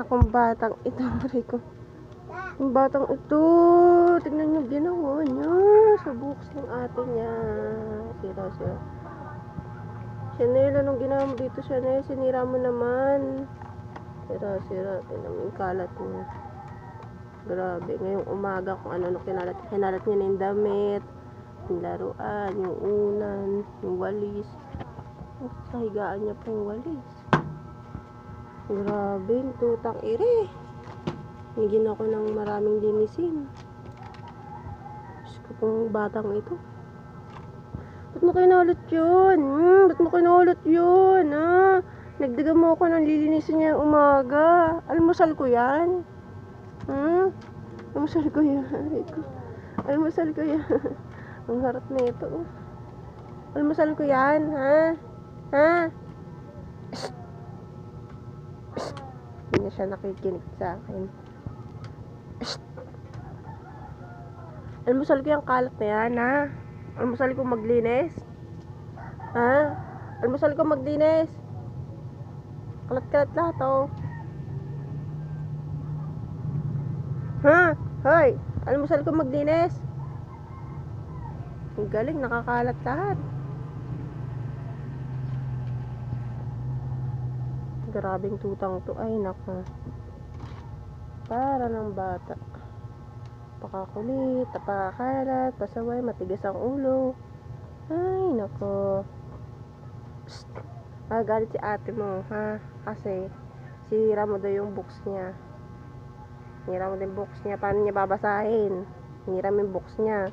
nakong batang ito. Rico. Yung batang ito. Tignan nyo ginawa niya. Sa bukas ng ate niya. Sira. Chanel, anong ginawa mo dito, Chanel? Sinira mo naman. Sira. Tignan mo yung kalat niya. Grabe. Ngayong umaga kung ano kinalat niya na yung damit. Yung laruan, yung unan, yung walis. Sa higaan niya pa yung walis. Grabe, yung tutang ire. Higin ako ng maraming linisin. Diyos ko pong batang ito. Ba't mo kinulot yun? Ba't mo kinulot yun? Ha? Nagdaga mo ako ng lilinisin niya umaga. Almusal ko yan. Almusal ko yan. Almusal ko yan. Ang harap na ito. Almusal ko yan. Ha? Hindi na siya nakikinig sa akin. Almusal ko yung kalat na yan, ha? Almusal ko maglinis? Ha? Almusal ko maglinis? Kalat-kalat lahat, oh. Ha? Hoy! Almusal ko maglinis? Ang galing, nakakalat lahat. Grabing tutang to. Ay, nako. Para ng bata. Pakakulit, napakakalat, pasaway, matigas ang ulo. Ay, nako. Psst. Galit si ate mo, ha? Kasi, sinira mo daw yung books niya. Sinira mo din yung books niya. Paano niya babasahin? Sinira mo yung books niya.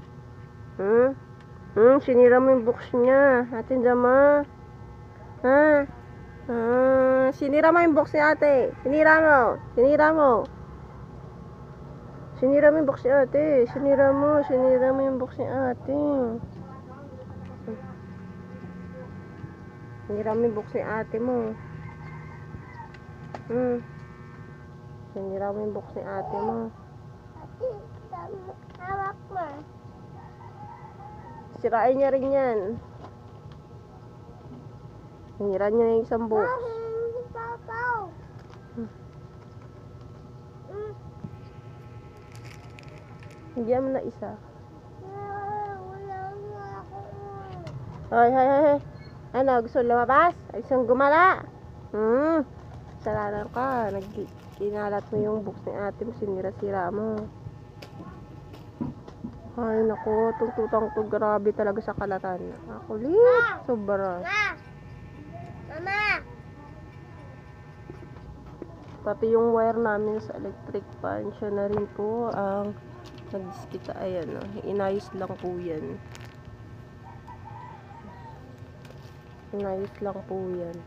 Sinira mo yung books niya. Ate Jama. Ha? Sinira mo yung books ni ate. Sinira mo. Sinira mo yung box ni ate. Sinira mo yung box ni ate. Sinira mo yung box ni ate mo. Sinira mo yung box ni ate mo. Hawak mo. Sirain niya rin yan. Sinira niya yung isang box. Hindi mo na isa. Hoy. Ano, gusto lumabas? Ay, isang gumala. Salaran ka. Kinalat mo yung box ni ate mo. Sinira-sira mo. Ay, naku. Tutang to. Grabe talaga sa kalatan. Kulit. Sobra. Mama! Pati yung wire namin sa electric fan, siya na rin po ang nagdiskita. Ayan, inayos lang po yan. Inayos lang po yan.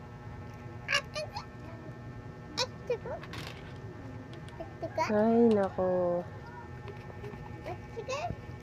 Ay, nako.